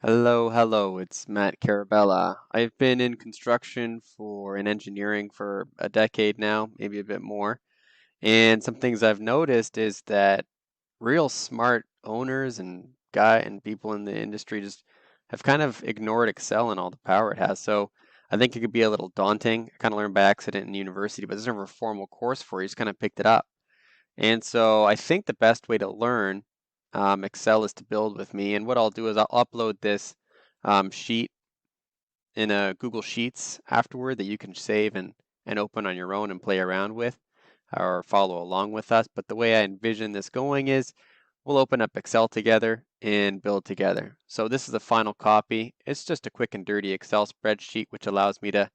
Hello, hello, it's Matt Carabella. I've been in construction and engineering for a decade now, maybe a bit more. And some things I've noticed is that real smart owners and people in the industry just have kind of ignored Excel and all the power it has. So I think it could be a little daunting. I kind of learned by accident in university, but there's never a formal course for it. You just kind of picked it up. And so I think the best way to learn Excel is to build with me. And what I'll do is I'll upload this sheet in a Google Sheets afterward that you can save and open on your own and play around with or follow along with us. But the way I envision this going is we'll open up Excel together and build together. So this is the final copy. It's just a quick and dirty Excel spreadsheet which allows me to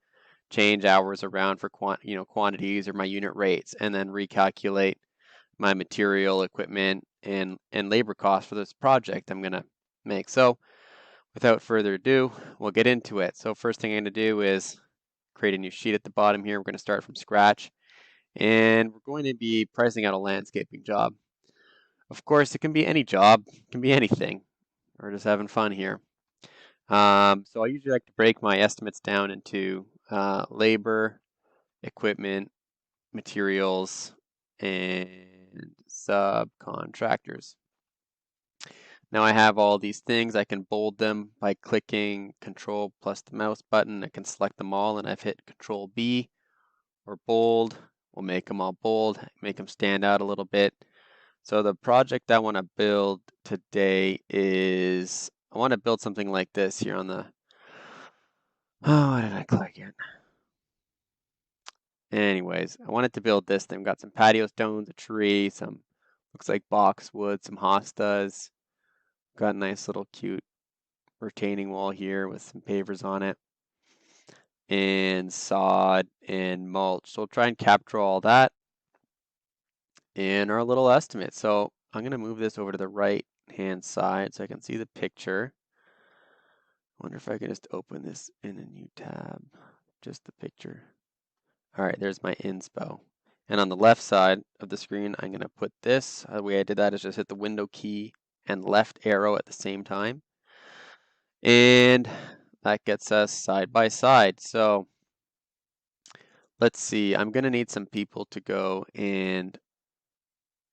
change hours around for quantities or my unit rates and then recalculate my material, equipment, and labor costs for this project I'm going to make. So without further ado, we'll get into it. So first thing I'm going to do is create a new sheet at the bottom here. We're going to start from scratch, and we're going to be pricing out a landscaping job. Of course, it can be any job, it can be anything. We're just having fun here. So I usually like to break my estimates down into labor, equipment, materials, and subcontractors. Now I have all these things. I can bold them by clicking Control plus the mouse button. I can select them all, and I've hit Control B or bold. We'll make them all bold, make them stand out a little bit. So the project I want to build today is I want to build something like this here on the. Oh, why did I click it? Anyways, I wanted to build this thing. Got some patio stones, a tree, some looks like boxwood, some hostas. Got a nice little cute retaining wall here with some pavers on it and sod and mulch. So we'll try and capture all that in our little estimate. So I'm going to move this over to the right hand side so I can see the picture. I wonder if I can just open this in a new tab, just the picture. All right, there's my inspo. And on the left side of the screen, I'm going to put this. The way I did that is just hit the window key and left arrow at the same time. And that gets us side by side. So let's see. I'm gonna need some people to go and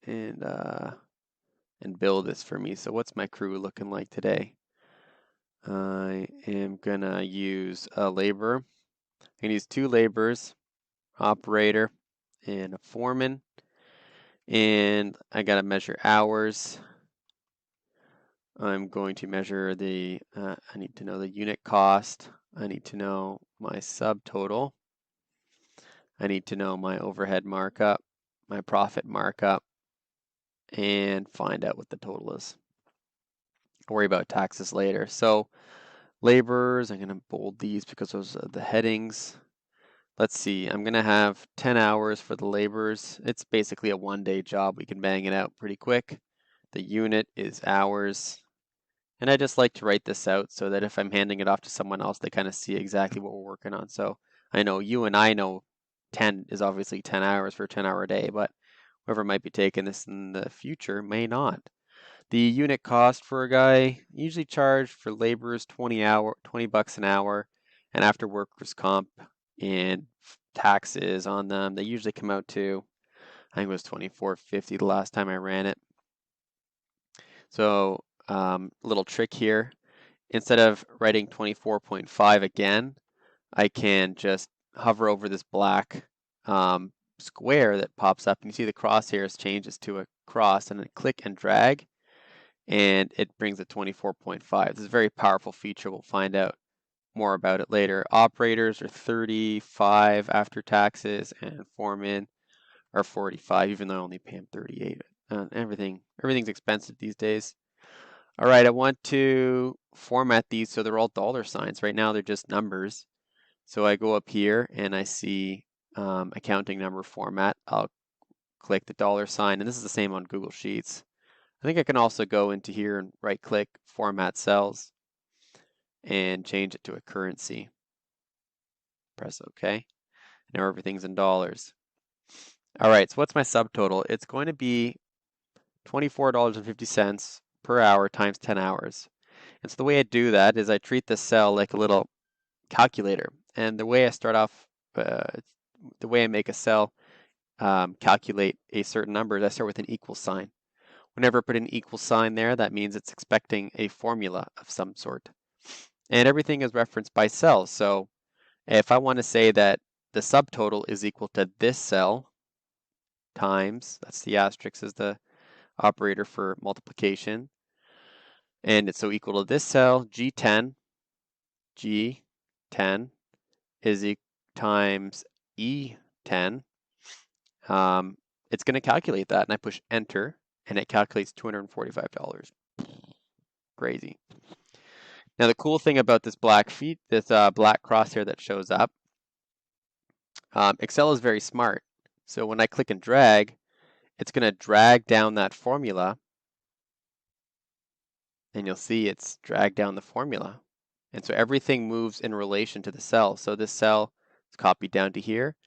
uh, and build this for me. So what's my crew looking like today? I am gonna use a laborer. I'm gonna use two laborers, operator, and a foreman. And I gotta measure hours. I'm going to measure I need to know the unit cost. I need to know my subtotal. I need to know my overhead markup, my profit markup, and find out what the total is. I'll worry about taxes later. So laborers, I'm going to bold these because those are the headings. Let's see, I'm going to have 10 hours for the laborers. It's basically a one-day job. We can bang it out pretty quick. The unit is hours. And I just like to write this out so that if I'm handing it off to someone else, they kind of see exactly what we're working on. So I know you and I know 10 is obviously 10 hours for a 10-hour day, but whoever might be taking this in the future may not. The unit cost for a guy usually charged for laborers 20 bucks an hour, and after workers' comp and taxes on them, they usually come out to, I think it was $24.50 the last time I ran it. So little trick here, instead of writing 24.5 again, I can just hover over this black square that pops up, and you see the crosshairs changes to a cross, and then click and drag, and it brings a 24.5. This is a very powerful feature. We'll find out more about it later. Operators are 35 after taxes, and foremen are 45, even though I only pay them 38. Everything's expensive these days. All right, I want to format these so they're all dollar signs. Right now they're just numbers. So I go up here and I see accounting number format. I'll click the dollar sign, and this is the same on Google Sheets. I think I can also go into here and right click format cells and change it to a currency. Press OK. Now everything's in dollars. All right, so what's my subtotal? It's going to be $24.50 per hour times 10 hours. And so the way I do that is I treat the cell like a little calculator. And the way I start off, the way I make a cell calculate a certain number is I start with an equal sign. Whenever I put an equal sign there, that means it's expecting a formula of some sort. And everything is referenced by cells. So if I want to say that the subtotal is equal to this cell times, that's the asterisk is the operator for multiplication, and it's so equal to this cell, G10 is times E10. It's going to calculate that, and I push enter, and it calculates $245. Crazy. Now the cool thing about this black crosshair that shows up, Excel is very smart. So when I click and drag, it's going to drag down that formula, and you'll see it's dragged down the formula. And so everything moves in relation to the cell. So this cell is copied down to here.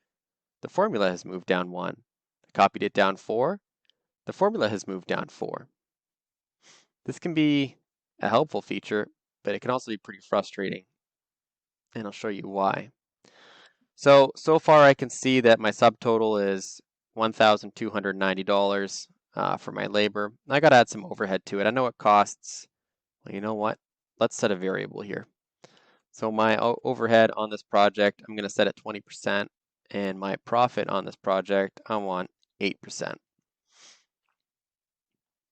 The formula has moved down 1. I copied it down 4. The formula has moved down 4. This can be a helpful feature, but it can also be pretty frustrating. And I'll show you why. So far I can see that my subtotal is $1,290 for my labor. I got to add some overhead to it. I know it costs, well, you know what? Let's set a variable here. So my overhead on this project, I'm going to set at 20%, and my profit on this project, I want 8%.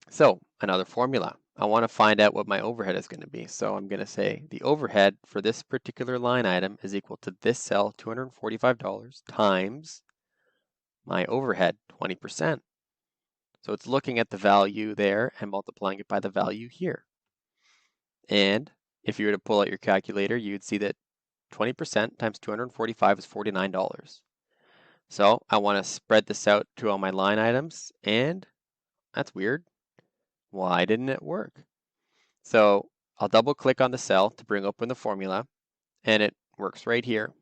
So another formula. I want to find out what my overhead is going to be. So I'm going to say the overhead for this particular line item is equal to this cell, $245, times my overhead, 20%. So it's looking at the value there and multiplying it by the value here. And if you were to pull out your calculator, you'd see that 20% times 245 is $49. So I want to spread this out to all my line items, and that's weird. Why didn't it work? So I'll double click on the cell to bring open the formula, and it works right here.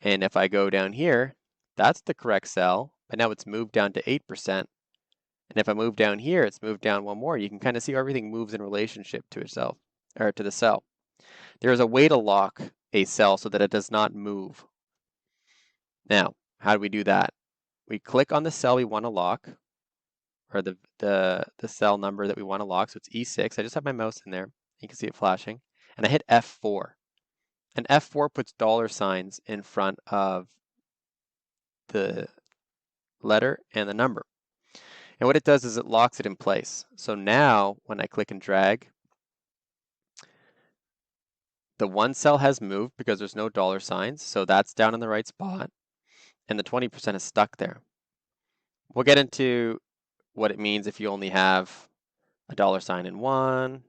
And if I go down here, that's the correct cell, but now it's moved down to 8%. And if I move down here, it's moved down one more. You can kind of see how everything moves in relationship to itself, or to the cell. There is a way to lock a cell so that it does not move. Now, how do we do that? We click on the cell we want to lock, or the cell number that we want to lock. So it's E6. I just have my mouse in there. You can see it flashing. And I hit F4. And F4 puts $signs in front of the letter and the number. And what it does is it locks it in place. So now when I click and drag, the one cell has moved because there's no $signs. So that's down in the right spot. And the 20% is stuck there. We'll get into what it means if you only have a $sign in one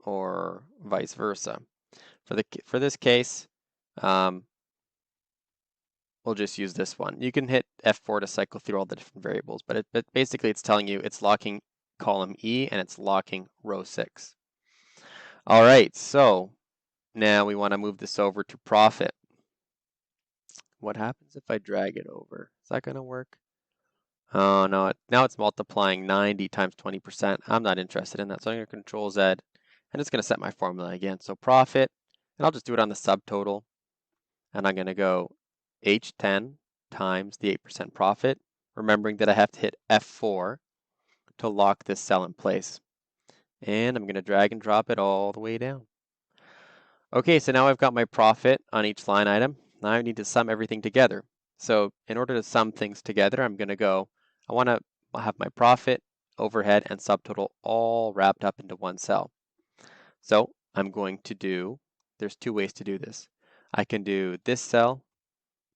or vice versa. For this case, we'll just use this one. You can hit F4 to cycle through all the different variables, but basically it's telling you it's locking column E and it's locking row 6. All right, so now we want to move this over to profit. What happens if I drag it over? Is that going to work? Oh no, now it's multiplying 90 times 20%. I'm not interested in that, so I'm going to Control Z, and it's going to set my formula again. So profit, and I'll just do it on the subtotal, and I'm going to go H10 times the 8% profit, remembering that I have to hit F4 to lock this cell in place. And I'm going to drag and drop it all the way down. Okay, so now I've got my profit on each line item. Now I need to sum everything together. So in order to sum things together, I'm going to go, I want to have my profit, overhead, and subtotal all wrapped up into one cell. So I'm going to do, there's two ways to do this. I can do this cell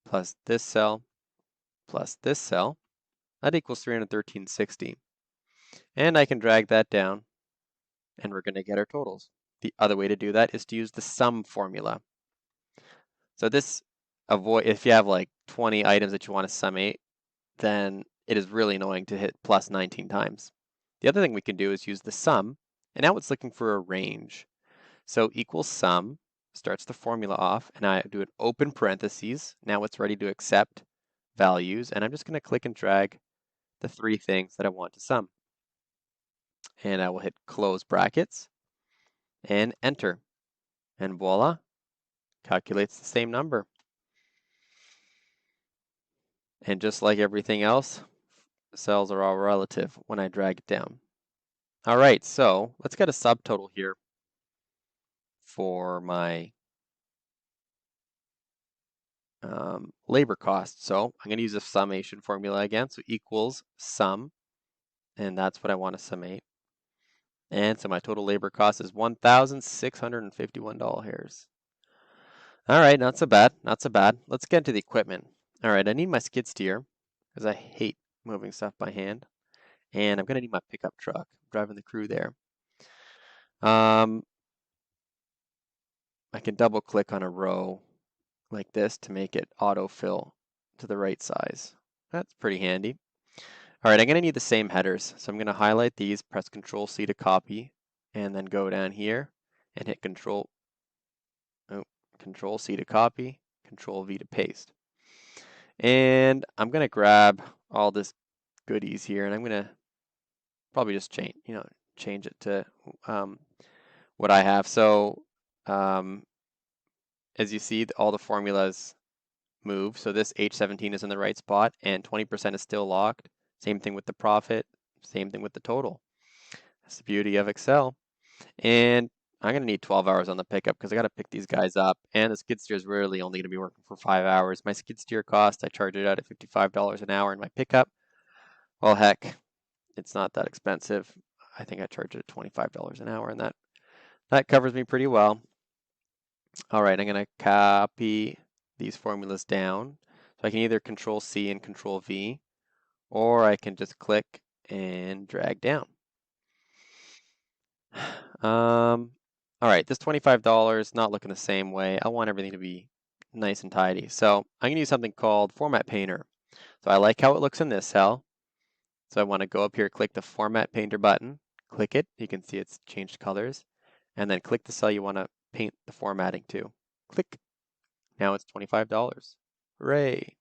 plus this cell plus this cell. That equals 313.60. And I can drag that down, and we're going to get our totals. The other way to do that is to use the sum formula. So this if you have like 20 items that you want to summate, then it is really annoying to hit plus 19 times. The other thing we can do is use the sum, and now it's looking for a range. So equals sum starts the formula off, and I do an open parentheses. Now it's ready to accept values, and I'm just going to click and drag the three things that I want to sum. And I will hit close brackets. and enter. And voila, calculates the same number. And just like everything else, cells are all relative when I drag it down. All right, so let's get a subtotal here for my labor cost. So I'm going to use a summation formula again. So equals sum, and that's what I want to summate. And so my total labor cost is $1,651. All right, not so bad, not so bad. Let's get into the equipment. All right, I need my skid steer because I hate moving stuff by hand. And I'm going to need my pickup truck. I'm driving the crew there. I can double click on a row like this to make it autofill to the right size. That's pretty handy. All right, I'm going to need the same headers. So I'm going to highlight these, press Control C to copy, and then go down here and hit Control C to copy, Control V to paste. And I'm going to grab all this goodies here, and I'm going to probably just change it to what I have. So as you see, all the formulas move. So this H17 is in the right spot, and 20% is still locked. Same thing with the profit, same thing with the total. That's the beauty of Excel. And I'm going to need 12 hours on the pickup because I got to pick these guys up. And the skid steer is really only going to be working for 5 hours. My skid steer cost, I charge it out at $55 an hour in my pickup. Well, heck, it's not that expensive. I think I charge it at $25 an hour, and that covers me pretty well. All right, I'm going to copy these formulas down. So I can either Control C and Control V, or I can just click and drag down. All right, this $25 not looking the same way. I want everything to be nice and tidy. So I'm going to use something called Format Painter. So I like how it looks in this cell. So I want to go up here, click the Format Painter button, click it. You can see it's changed colors. And then click the cell you want to paint the formatting to. Click. Now it's $25. Hooray.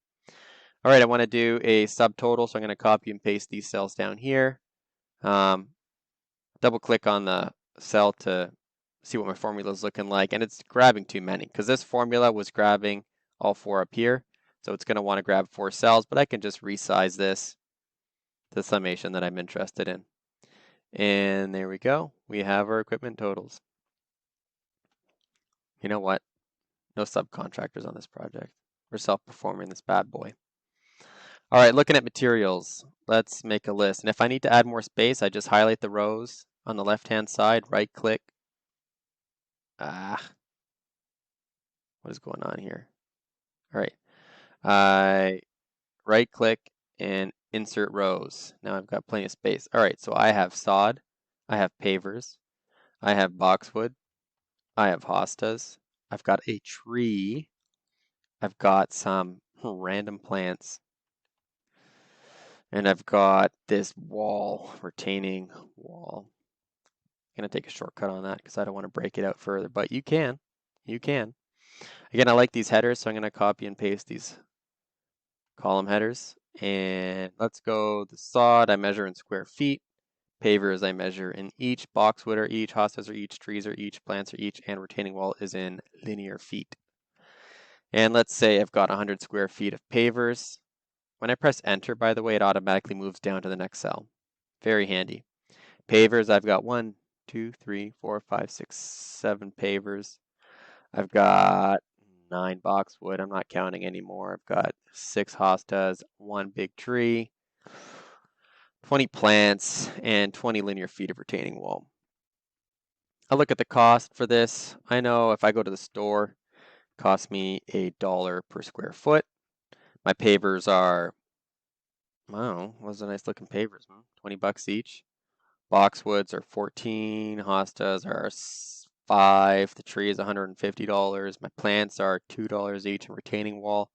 All right, I want to do a subtotal, so I'm going to copy and paste these cells down here. Double click on the cell to see what my formula is looking like, and it's grabbing too many because this formula was grabbing all 4 up here. So it's going to want to grab 4 cells, but I can just resize this to the summation that I'm interested in. And there we go. We have our equipment totals. You know what? No subcontractors on this project. We're self-performing this bad boy. All right, looking at materials, let's make a list. And if I need to add more space, I just highlight the rows on the left-hand side, right-click. What is going on here? All right, I right-click and insert rows. Now I've got plenty of space. All right, so I have sod, I have pavers, I have boxwood, I have hostas, I've got a tree, I've got some random plants, and I've got this wall, retaining wall. I'm going to take a shortcut on that because I don't want to break it out further, but you can. You can. Again, I like these headers, so I'm going to copy and paste these column headers. And let's go the sod, I measure in square feet. Pavers, I measure in each. Boxwood are each. Hostas are each. Trees are each. Plants are each. And retaining wall is in linear feet. And let's say I've got 100 square feet of pavers. When I press enter, by the way, it automatically moves down to the next cell. Very handy. Pavers, I've got 1, 2, 3, 4, 5, 6, 7 pavers. I've got 9 boxwood. I'm not counting anymore. I've got 6 hostas, 1 big tree, 20 plants, and 20 linear feet of retaining wall. I'll look at the cost for this. I know if I go to the store, it costs me $1 per square foot. My pavers are, I don't know, those are nice looking pavers, 20 bucks each. Boxwoods are 14, hostas are 5, the tree is $150. My plants are $2 each, and retaining wall.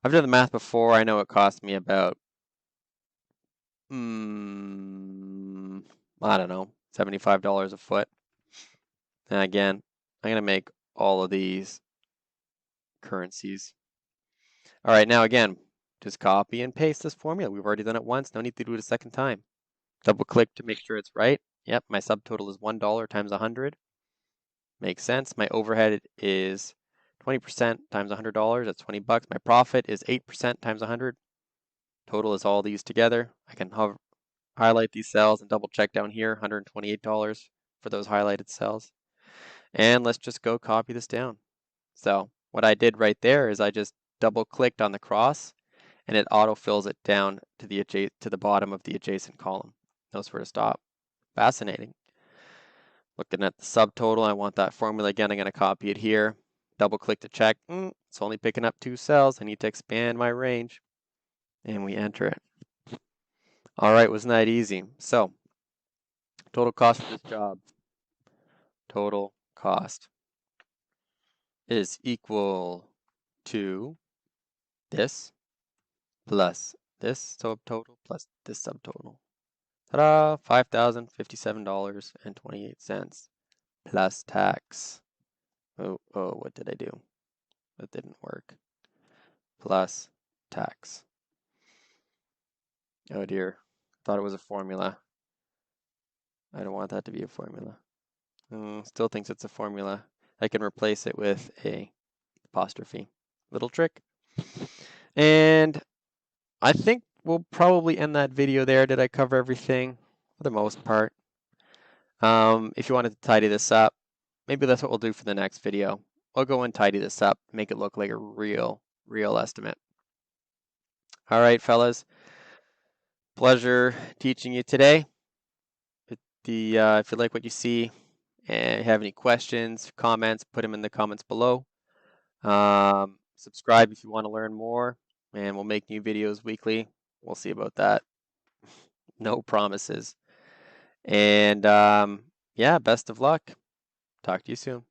I've done the math before. I know it cost me about, I don't know, $75 a foot. And again, I'm going to make all of these currencies. All right, now again, just copy and paste this formula. We've already done it once. No need to do it a second time. Double click to make sure it's right. Yep, my subtotal is $1 times 100. Makes sense. My overhead is 20% times $100. That's 20 bucks. My profit is 8% times 100. Total is all these together. I can highlight these cells and double check down here, $128 for those highlighted cells. And let's just go copy this down. So what I did right there is I just double clicked on the cross and it autofills it down to the bottom of the adjacent column. Knows where to stop. Fascinating. Looking at the subtotal, I want that formula again. I'm going to copy it here. Double click to check. It's only picking up 2 cells. I need to expand my range. And we enter it. All right, wasn't that easy? So, total cost for this job. Total cost is equal to this plus this subtotal plus this subtotal. Ta-da! $5,057.28 plus tax. Oh, what did I do? That didn't work. Plus tax. Oh dear. Thought it was a formula. I don't want that to be a formula. Still thinks it's a formula. I can replace it with a apostrophe. Little trick. And I think we'll probably end that video there. Did I cover everything? For the most part. If you wanted to tidy this up, maybe that's what we'll do for the next video. I'll go and tidy this up, make it look like a real estimate. All right, fellas. Pleasure teaching you today. If you like what you see and have any questions, comments, put them in the comments below. Subscribe if you want to learn more, and we'll make new videos weekly. We'll see about that. No promises. And yeah, best of luck. Talk to you soon.